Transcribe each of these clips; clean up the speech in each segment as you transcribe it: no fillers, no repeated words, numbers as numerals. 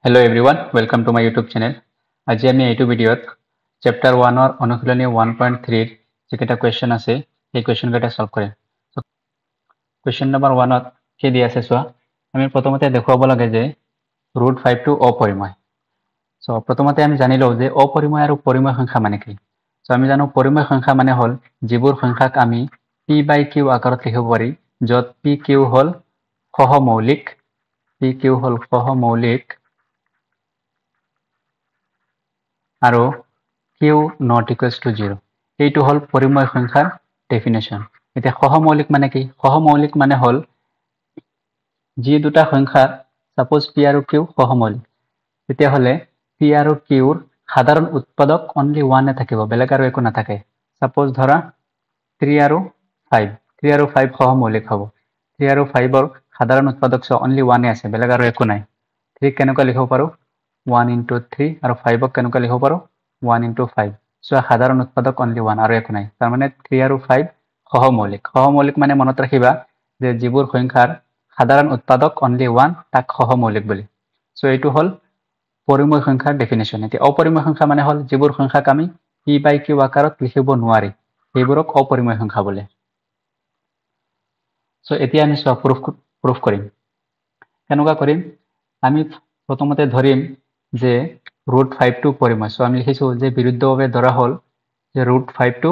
Hello everyone, welcome to my YouTube channel. আজি আমি এইটো ভিডিঅ'ত চেপ্টাৰ 1 ৰ অনুশীলনী 1.3 ৰ যেটা কোৱেশ্চন আছে এই কোৱেশ্চন কেইটা সলভ কৰিম। সো কোৱেশ্চন নম্বৰ 1 ত কি দি আছে চোৱা আমি প্ৰথমতে দেখুৱাব লাগে যে √5 টো অপৰিমেয়। সো প্ৰথমতে আমি জানি লও যে অপৰিমেয় আৰু পৰিমেয় সংখ্যা মানে কি। সো আমি জানো পৰিমেয় সংখ্যা মানে হল যিবোৰ সংখ্যাক আমি p/q আকাৰত লিখিব পাৰি যত pq হল সহমৌলিক pq হল সহমৌলিক আৰু q not equals to 0 এইটো হল পৰিমেয় সংখ্যাৰ ডেফিনেশন। এতিয়া সহমৌলিক মানে কি? সহমৌলিক মানে হল যি দুটা সংখ্যা সাপোজ p আৰু q সহমৌলিক তেতিয়া হলে p আৰু q ৰ সাধাৰণ উৎপাদক only 1 এ থাকিব, বেলেগ আৰু একো নাথাকে। সাপোজ ধৰা 3 আৰু 5 সহমৌলিক হ'ব। 3 আৰু 5 ৰ সাধাৰণ উৎপাদক only 1 এ আছে, বেলেগ আৰু একো নাই। 3 কেনেকৈ লিখিব পাৰো 1 into 3 আৰু 5 ক কেনেকৈ লিখিব পাৰো 1 into 5। সো সাধাৰণ উৎপাদক only 1 আৰু একো নাই। তাৰ মানে 3 আৰু 5 সহমৌলিক। সহমৌলিক মানে মনত ৰাখিবা যে যিবোৰ সংখ্যাৰ সাধাৰণ উৎপাদক only 1 তাক সহমৌলিক বুলি। সো এইটো হল পৰিমেয় সংখ্যাৰ ডেফিনেশন। এতিয়া অপৰিমেয় সংখ্যা মানে হল যিবোৰ সংখ্যাক আমি p/q আকাৰত লিখিব নোৱাৰি সেইবোৰক অপৰিমেয় সংখ্যা বোলে। সো এতিয়া আমি সব প্ৰুফ কৰিম। কেনেকুৱা কৰিম? আমি প্ৰথমতে ধৰিম যে √5 টো পৰিমেয়। সো আমি লিখিছো যে বিৰুদ্ধভাৱে ধৰা হল যে √5 টো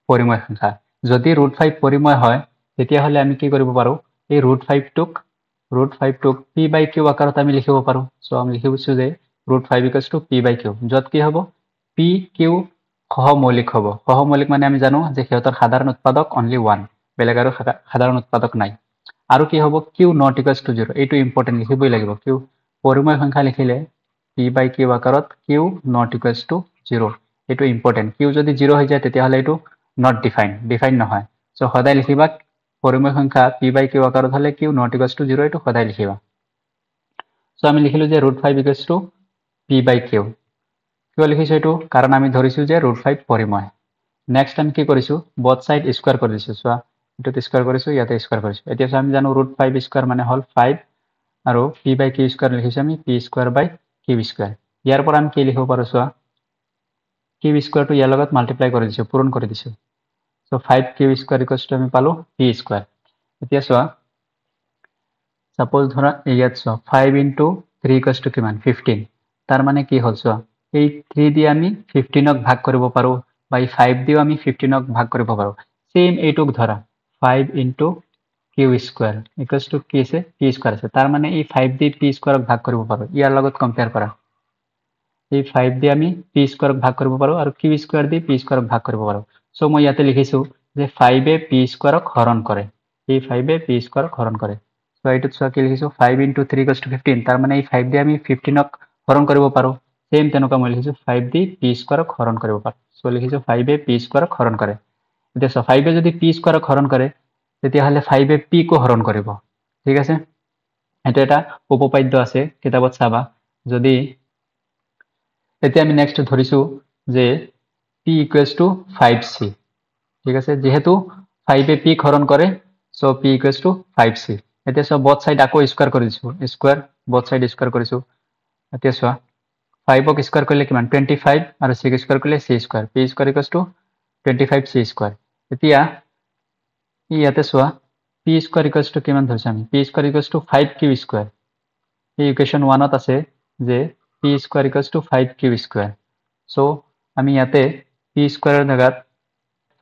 পৰিমেয় সংখ্যা। যদি √5 পৰিমেয় হয় তেতিয়াহলে আমি কি কৰিব পাৰো এই √5 টোক p/q আকাৰত আমি লিখিব পাৰো। সো আমি লিখিছো যে √5 = p/q যত কি হ'ব pq সহমৌলিক হ'ব। সহমৌলিক মানে আমি জানো যে সিহঁতৰ সাধাৰণ উৎপাদক only 1, বেলেগ আৰু সাধাৰণ উৎপাদক নাই। আৰু কি হ'ব q not equals to 0 এইটো ইম্পৰ্টেন্ট লিখিবই লাগিব। q পৰিমেয় সংখ্যা লিখিলে p/q আকাৰত q not equals to 0 এইটো ইম্পৰ্টেন্ট। q যদি 0 হৈ যায় তেতিয়াহলে এইটো not defined নহয়। সো সদায় লিখিবা পৰিমেয় সংখ্যা p/q আকাৰত হলে q not equals to 0 এইটো সদায় লিখিবা। সো আমি লিখিলো যে √5 = p/q। কিয় লিখিছো এইটো? কাৰণ আমি ধৰিছো যে √5 পৰিমেয়। নেক্সট আমি কি কৰিছো both side স্কয়াৰ কৰি দিছো। চোৱা এটোত স্কয়াৰ কৰিছো, ইয়াতে স্কয়াৰ কৰিছো। এতিয়া আমি জানো √5 স্কয়াৰ মানে হল 5 আৰু p/q স্কয়াৰ লিখিছো আমি p²/q²। ইয়াৰ পৰা আমি কি লিখিব পাৰো চোৱা q স্কয়াৰ টো ইয়াৰ লগত মাল্টিপ্লাই কৰি দিছো, পূৰণ কৰি দিছো। সো 5q² আমি পালো p²। এতিয়া চোৱা সাপোজ ধৰা ইয়াত চোৱা 5 into 3 = কিমান 15। তাৰ মানে কি হ'ল চোৱা এই 3 দি আমি 15ক ভাগ কৰিব পাৰো বা এই 5 দিও আমি 15ক ভাগ কৰিব পাৰো। সেম এইটোক ধৰা 5 into q² = কি আছে p² আছে। তাৰ মানে এই 5 দি p² ভাগ কৰিব পাৰো। ইয়াৰ লগত কম্পেয়াৰ কৰা এই 5 দি আমি p² ভাগ কৰিব পাৰো আৰু q² দি p² ভাগ কৰিব পাৰো। সো মই ইয়াতে লিখিছো যে 5 এ p² হৰণ কৰে। এই 5 এ p² হৰণ কৰে। সো এইটোত চোৱা কি লিখিছো 5 into 3 = 15। তাৰ মানে এই 5 দি আমি 15ক হৰণ কৰিব পাৰো। সেম তেনেকুৱা মই লিখিছো 5 দি p² হৰণ কৰিব পাৰো। সো লিখিছো 5 এ p² হৰণ কৰে। এতিয়া চোৱা 5 এ যদি p² হৰণ কৰে তেতিয়াহলে 5 এ p কো হৰণ কৰিব। ঠিক আছে, এটা এটা উপপাদ্য আছে কিতাপত চাবা। যদি এতিয়া আমি নেক্সট ধৰিছো যে p = 5c। ঠিক আছে, যেহেতু 5 এ p হৰণ কৰে সো p = 5c। এতিয়া চোৱা both side আকৌ স্কয়াৰ কৰি দিছো, স্কয়াৰ both side স্কয়াৰ কৰিছো। এতিয়া চোৱা 5ক স্কয়াৰ কৰিলে কিমান 25 আৰু 6 স্কয়াৰ কৰিলে c²। p² = 25c²। এতিয়া ইয়াতে চোৱা p² কিমান ধৰিছো আমি p² = 5q²। এই ইকুৱেশ্যন 1 ত আছে যে p² = 5q²। সো আমি ইয়াতে p² ৰ জাগাত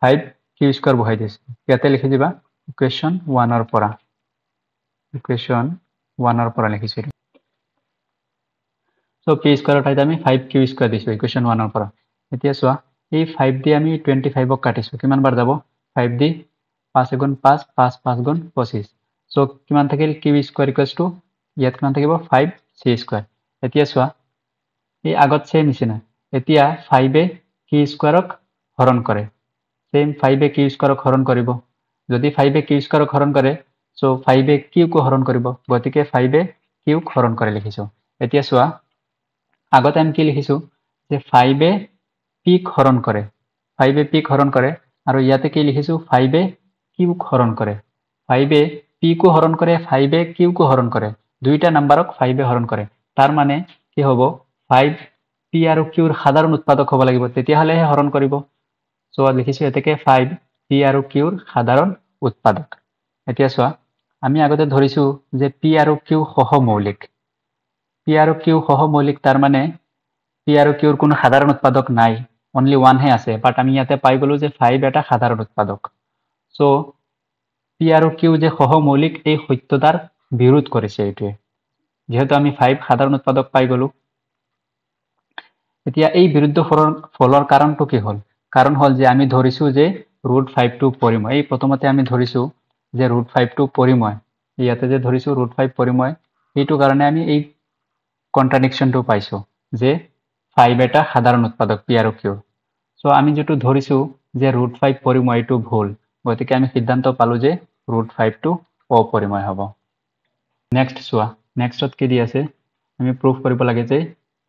5q² বহাই দিছো। ইয়াতে লিখি দিবা ইকুৱেশ্যন 1 ৰ পৰা। ইকুৱেশ্যন 1 ৰ পৰা লিখিছো। সো p² ৰ ঠাইত আমি 5q² দিছো ইকুৱেশ্যন 1 ৰ পৰা। এতিয়া চোৱা এই 5 দি আমি 25ক কাটিছো, কিমান বাৰ যাব 5 দি 5 × 5 5 5 × 25। সো কিমান থাকিল q² ইয়াত কিমান থাকিব 5c²। এতিয়া চোৱা এই আগত সেম নিচিনা এতিয়া 5 এ q² হৰণ কৰে। সেম 5 এ q² হৰণ কৰিব। যদি 5 এ q² হৰণ কৰে সো 5 এ q কো হৰণ কৰিব। গতিকে 5 এ q হৰণ কৰে লিখিছো। এতিয়া চোৱা আগতে আমি কি লিখিছো যে 5 এ p হৰণ কৰে। 5 এ p হৰণ কৰে আৰু ইয়াতে কি লিখিছো 5 এ q হৰণ কৰে। 5 এ p কো হৰণ কৰে, 5 এ q কো হৰণ কৰে। দুইটা নাম্বাৰক 5 এ হৰণ কৰে। তাৰ মানে কি হ'ব 5 p আৰু q ৰ সাধাৰণ উৎপাদক হ'ব লাগিব তেতিয়াহলেহে হৰণ কৰিব সো লিখিছো এতেকে 5 p আৰু q ৰ সাধাৰণ উৎপাদক এতিয়া চোৱা আমি আগতে ধৰিছো যে p আৰু q সহমৌলিক p আৰু q সহমৌলিক তাৰ মানে p আৰু q ৰ কোনো সাধাৰণ উৎপাদক নাই only one হে আছে বাট আমি ইয়াতে পাই গলো যে 5 এটা সাধাৰণ উৎপাদক সো p আৰু q যে সহমৌলিক এই সত্যতাৰ বিৰোধ কৰিছে এইটোৱে যেহেতু আমি 5 সাধাৰণ উৎপাদক পাই গলো এতিয়া এই বিৰুদ্ধ ফলৰ কাৰণটো কি হল কাৰণ হল যে আমি ধৰিছো যে √5 টো পৰিময় এই প্ৰথমতে আমি ধৰিছো যে √5 টো পৰিময় ইয়াতে যে ধৰিছো √5 পৰিময় এইটো কাৰণে আমি এই কন্ট্ৰাডিকশনটো পাইছো যে 5 এটা সাধাৰণ উৎপাদক p আৰু q সো আমি যেটো ধৰিছো যে √5 পৰিময় এইটো ভুল গতিকে আমি সিদ্ধান্ত পালো যে √5 টো অপৰিময় হ'ব নেক্সট চোৱা নেক্সটত কি দি আছে আমি প্ৰুফ কৰিব লাগে যে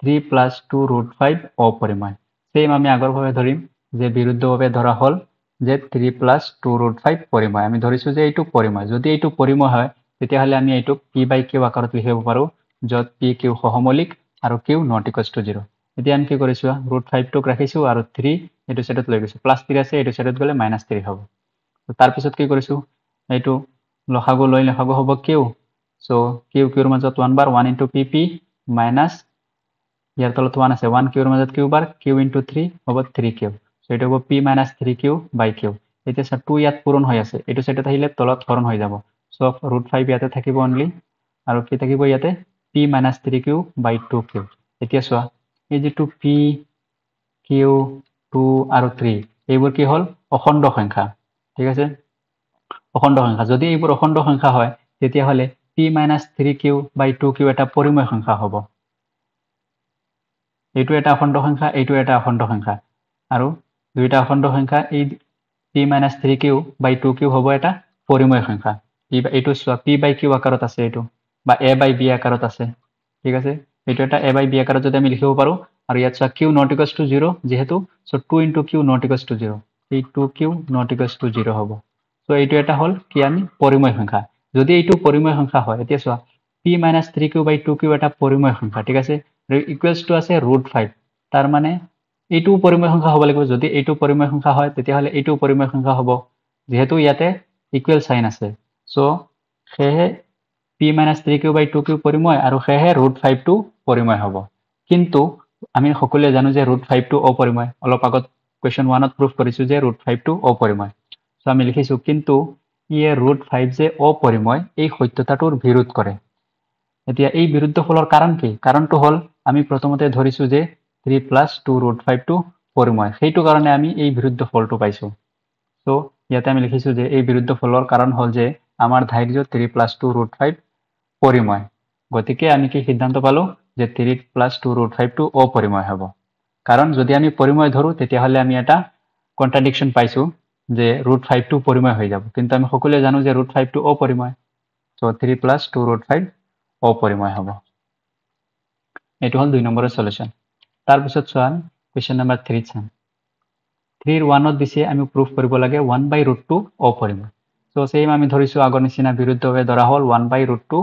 3 + 2 √5 অপৰিময় সেম আমি আগৰভাৱে ধৰিম যে বিৰুদ্ধভাৱে ধৰা হল যে 3 + 2 √5 পৰিময় আমি ধৰিছো যে এইটো পৰিময় যদি এইটো পৰিময় হয় তেতিয়াহলে আমি এইটো p/q আকাৰত লিখিব পাৰো যত p q সহমৌলিক আৰু q ≠ 0 এতিয়া আমি কি কৰিছো √5 টোক ৰাখিছো আৰু 3 এইটো সাইডত লৈ গৈছো +3 আছে এইটো সাইডত গলে -3 হ'ব তাৰ পিছত কি কৰিছো এইটো লসাগু লৈ লসাগু হ'ব q সো q ৰ মাজত 1 বাৰ 1 * pp মাইনাস ইয়াৰ তলত 1 আছে 1 q ৰ মাজত q বাৰ q * 3 হ'ব 3q সো এটা হ'ব p - 3q/q এতিয়া 2 ইয়াত পূৰণ হৈ আছে এইটো সাইডত আহিলে তলত হৰণ হৈ যাব সো √5 ইয়াতে থাকিব অনলি আৰু কি থাকিব ইয়াতে p - 3q/2q এতিয়া চোৱা এই যেটো p q 2 আৰু 3 এইবোৰ কি হল অখণ্ড সংখ্যা ঠিক আছে অখণ্ড সংখ্যা যদি এইবোৰ অখণ্ড সংখ্যা হয় তেতিয়াহলে p - 3q/2q এটা পৰিমেয় সংখ্যা হ'ব এইটো এটা অখণ্ড সংখ্যা এইটো এটা অখণ্ড সংখ্যা আৰু দুইটা অখণ্ড সংখ্যা এই p - 3q/2q হ'ব এটা পৰিমেয় সংখ্যা এইটো চোৱা p/q আকাৰত আছে এইটো বা a/b আকাৰত আছে ঠিক আছে এইটো এটা a/b আকাৰত যদি আমি লিখিব পাৰো আৰু ইয়াত চোৱা q ≠ 0 যেহেতু সো 2 * q ≠ 0 এই 2q ≠ 0 হ'ব সো এইটো এটা হল কি আমি পৰিমেয় সংখ্যা যদি এইটো পৰিমেয় সংখ্যা হয় এতিয়া চোৱা p - 3q/2q এটা পৰিমেয় সংখ্যা ঠিক আছে ইকুৱেলছ টু আছে √5 তাৰ মানে এইটো পৰিমেয় সংখ্যা হ'ব লাগিব যদি এইটো পৰিমেয় সংখ্যা হয় তেতিয়াহলে এইটো পৰিমেয় সংখ্যা হ'ব যেহেতু ইয়াতে ইকুৱেল সাইন আছে সো সেয়ে p - 3q/2q পৰিমেয় আৰু সেয়ে √5 টো পৰিমেয় হ'ব কিন্তু আমি সকলোৱে জানো যে √5 টো অপৰিমেয় অলপ আগত কোৱেশ্চন 1ত প্ৰুফ কৰিছো যে √5 টো অপৰিমেয় সো আমি লিখিছো কিন্তু ইয়ে √5 যে অপৰিমেয় এই সত্যতাটোৰ বিৰোধ কৰে এতিয়া এই বিৰুদ্ধ ফলৰ কাৰণ কি কাৰণটো হল আমি প্ৰথমতে ধৰিছো যে 3 + 2 √5 টো পৰিমেয় সেইটো কাৰণে আমি এই বিৰুদ্ধ ফলটো পাইছো সো ইয়াতে আমি লিখিছো যে এই বিৰুদ্ধ ফলৰ কাৰণ হল যে আমাৰ ধাৰ্য 3 + 2 √5 পৰিমেয় গতিকে আমি কি সিদ্ধান্ত পালো যে 3 + 2 √5 টো অপৰিমেয় হ'ব কাৰণ যদি আমি পৰিমেয় ধৰো তেতিয়াহলে আমি এটা কন্ট্ৰাডিকশন পাইছো যে √5 টো পৰিমেয় হৈ যাব কিন্তু আমি সকলোৱে জানো যে √5 টো অপৰিমেয় সো 3 + 2 √5 অপৰিমেয় হ'ব এটো হল 2 নম্বৰৰ সলিউশন তাৰ পিছত চোৱা কোৱেশ্চন নম্বৰ 3 চাম 3 ৰ 1ত দিছে আমি প্ৰুফ কৰিব লাগে 1/√2 অপৰিমেয় সো সেম আমি ধৰিছো আগৰ নিচিনা বিৰুদ্ধভাৱে ধৰা হল 1/√2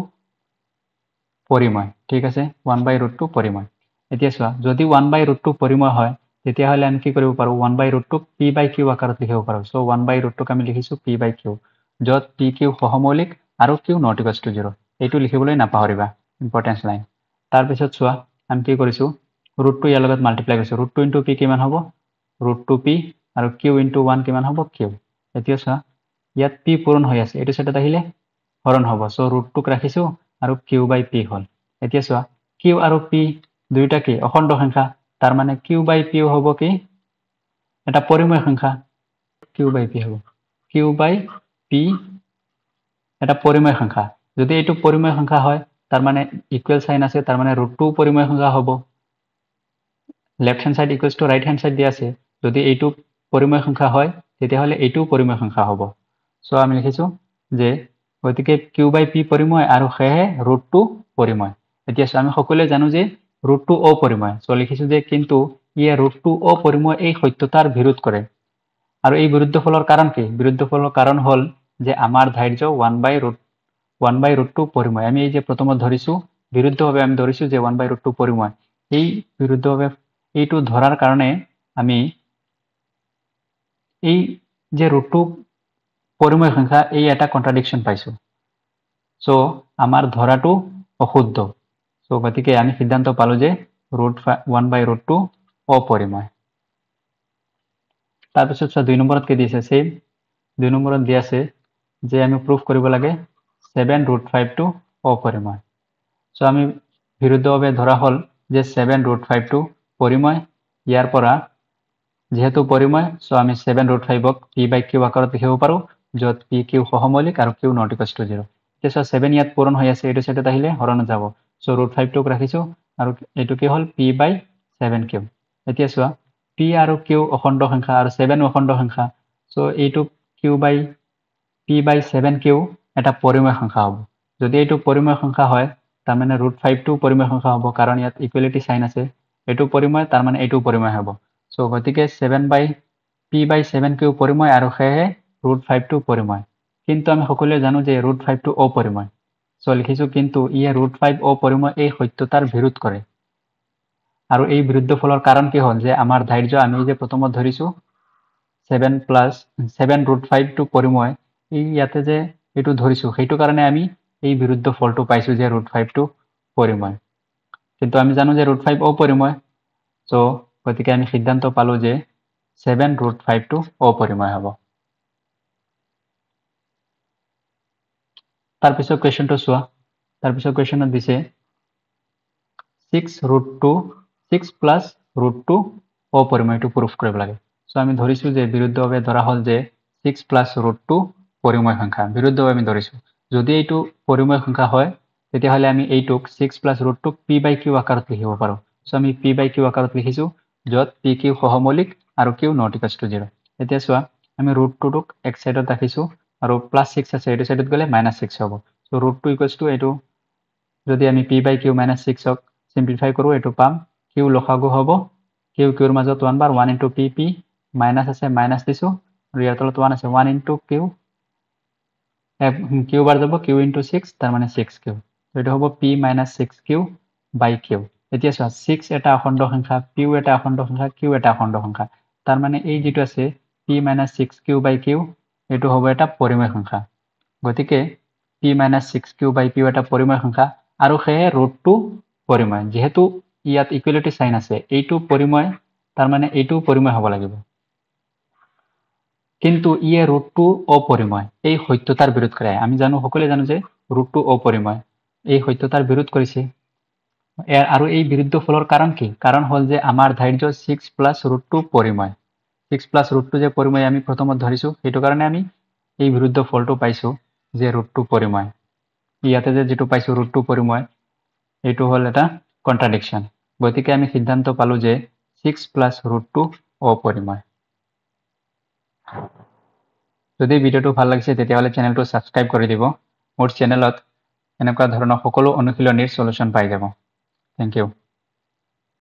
পৰিমেয় ঠিক আছে 1/√2 পৰিমেয় এতিয়া চোৱা যদি 1/√2 পৰিমেয় হয় তেতিয়াহলে আমি কি কৰিব পাৰো 1/√2 p/q আকাৰত লিখিব পাৰো সো 1/√2 আমি লিখিছো p/q যত pq সহমৌলিক আৰু q ≠ 0 এইটো লিখিবলৈ নাপাহৰিবা ইম্পৰ্টেন্স লাইন তাৰ পিছত চোৱা আমি কি কৰিছো √2 ইয়াৰ লগত মাল্টিপ্লাই কৰিছো √2 * p কিমান হ'ব √2p আৰু q * 1 কিমান হ'ব q এতিয়া চোৱা ইয়াত p পূৰণ হৈ আছে এইটো সাইডত আহিলে হৰণ হ'ব সো √2 ক ৰাখিছো আৰু q/p হল এতিয়া চোৱা q আৰু p দুইটা কি অখণ্ড সংখ্যা তাৰ মানে q/p হ'ব কি এটা পৰিমেয় সংখ্যা q/p হ'ব q/p এটা পৰিমেয় সংখ্যা যদি এইটো পৰিমেয় সংখ্যা হয় তাৰ মানে ইকুৱেল সাইন আছে তাৰ মানে √2 পৰিমেয় সংখ্যা হ'ব left hand side equals to right hand side দিয়া আছে যদি এইটো পৰিমেয় সংখ্যা হয় তেতিয়াহলে এইটো পৰিমেয় সংখ্যা হ'ব সো আমি লিখিছো যে গতিকে q/p পৰিমেয় আৰু সেয়ে √2 পৰিমেয় এতিয়া আমি সকলোৱে জানো যে √2 অপৰিমেয় সো লিখিছো যে কিন্তু ইয়ে √2 অপৰিমেয় এই সত্যতাৰ বিৰোধ কৰে আৰু এই বিৰুদ্ধ ফলৰ কাৰণ কি বিৰুদ্ধ ফলৰ কাৰণ হল যে আমাৰ ধাৰ্য 1/√2 পৰিমেয় আমি এই যে প্ৰথমত ধৰিছো বিৰুদ্ধভাৱে আমি ধৰিছো যে 1/√2 পৰিময় এই বিৰুদ্ধভাৱে এইটো ধৰাৰ কাৰণে আমি এই যে √2 পৰিময় সংখ্যা এই এটা কন্ট্ৰাডিকশন পাইছো সো আমাৰ ধৰাটো অশুদ্ধ সো গতিকে আমি সিদ্ধান্ত পালো যে 1/√2 অপৰিময় তাৰপিছত 2 নম্বৰত কি দিছে সেম 2 নম্বৰত দিয়া আছে যে আমি প্ৰুফ কৰিব লাগে 7√5 অপৰিময় সো আমি বিৰুদ্ধভাৱে ধৰা হল যে 7√5 পৰিময় ইয়াৰ পৰা যেহেতু পৰিময় সো আমি 7√5ক p/q আকাৰত লিখিব পাৰো যত p/q সহমৌলিক আৰু q ≠ 0 এতিয়া 7 ইয়াত পূৰণ হৈ আছে এইটো সাইডত আহিলে হৰণত যাব সো √5ক ৰাখিছো আৰু এইটো কি হল p/7q এতিয়া চোৱা p আৰু q অখণ্ড সংখ্যা আৰু 7 অখণ্ড সংখ্যা সো এইটো p/7q এটা পৰিময় সংখ্যা হ'ব যদি এইটো পৰিময় সংখ্যা হয় তাৰ মানে √5 পৰিময় সংখ্যা হ'ব কাৰণ ইয়াত ইকুৱেলিটি সাইন আছে এইটো পৰিময় তাৰ মানে এইটো পৰিময় হ'ব সো গতিকে p/7q পৰিময় আৰু সেয়ে √5 পৰিময় কিন্তু আমি সকলোৱে জানো যে √5 অপৰিময় সো লিখিছো কিন্তু ইয়ে √5 অপৰিময় এই সত্যতাৰ বিৰোধ কৰে আৰু এই বিৰুদ্ধ ফলৰ কাৰণ কি হ'ল যে আমাৰ ধাৰ্য আমি যে প্ৰথমত ধৰিছো 7√5 পৰিময় এই ইয়াতে যে এইটো ধৰিছো সেইটো কাৰণে আমি এই বিৰুদ্ধ ফলটো পাইছো যে √5 পৰিময় কিন্তু আমি জানো যে √5 অপৰিময় সো গতিকে আমি সিদ্ধান্ত পালো যে 7√5 অপৰিময় হ'ব তাৰপিছত কোৱেশ্চনটো চোৱা তাৰপিছত কোৱেশ্চনত দিছে 6 প্লাছ √2 অপৰিময়টো প্ৰুফ কৰিব লাগে সো আমি ধৰিছো যে বিৰুদ্ধভাৱে ধৰা হল যে 6 প্লাছ √2 পৰিময় সংখ্যা বিৰুদ্ধভাৱে আমি ধৰিছো যদি এইটো পৰিময় সংখ্যা হয় তেতিয়াহলে আমি এইটোক 6 প্লাছ √2 p/q আকাৰত লিখিব পাৰো সো আমি p/q আকাৰত লিখিছো যত p/q সহমৌলিক আৰু q ≠ 0 এতিয়া চোৱা আমি √2ক এক সাইডত ৰাখিছো আৰু +6 আছে এইটো সাইডত গলে -6 হ'ব সো √2 এইটো যদি আমি p/q -6ক সিম্পলিফাই কৰো এইটো পাম q লসাগু হ'ব q ৰ মাজত 1 বাৰ 1 * p মাইনাস আছে মাইনাস দিছো আৰু ইয়াৰ তলত 1 আছে 1 * q q বাৰ যাব q * 6 তাৰ মানে 6q এইটো হ'ব p - 6q/q এতিয়া চোৱা 6 এটা অখণ্ড সংখ্যা q এটা অখণ্ড সংখ্যা q এটা অখণ্ড সংখ্যা তাৰ মানে এই যেটো আছে p - 6q/q এইটো হ'ব এটা পৰিমেয় সংখ্যা গতিকে p - 6q/q এটা পৰিমেয় সংখ্যা আৰু সেয়ে √2 পৰিমেয় যেহেতু ইয়াত ইকুৱেলিটি সাইন আছে এইটো পৰিমেয় তাৰ মানে এইটো পৰিমেয় হ'ব লাগিব কিন্তু ইয়ে √2 অপৰিমেয় এই সত্যতাৰ বিৰোধ কৰে আমি জানো সকলোৱে জানো যে √2 অপৰিমেয় এই সত্যতাৰ বিৰোধ কৰিছে আৰু এই বিৰুদ্ধ ফলৰ কাৰণ কি কাৰণ হল যে আমাৰ ধাৰ্য 6 প্লাছ √2 পৰিমেয় 6 প্লাছ √2 যে পৰিমেয় আমি প্ৰথমত ধৰিছো সেইটো কাৰণে আমি এই বিৰুদ্ধ ফলটো পাইছো যে √2 পৰিমেয় ইয়াতে যে যেটো পাইছো √2 পৰিমেয় এইটো হল এটা কন্ট্ৰাডিকশন গতিকে আমি সিদ্ধান্ত পালো যে 6 প্লাছ √2 অপৰিমেয় যদি ভিডিওটো ভাল লাগিছে তেতিয়াহলে চেনেলটো সাবস্ক্ৰাইব কৰি দিব মোৰ চেনেলত এনেকুৱা ধৰণৰ সকলো অনুশীলনীৰ সলিউশন পাই যাব থ্যাংক ইউ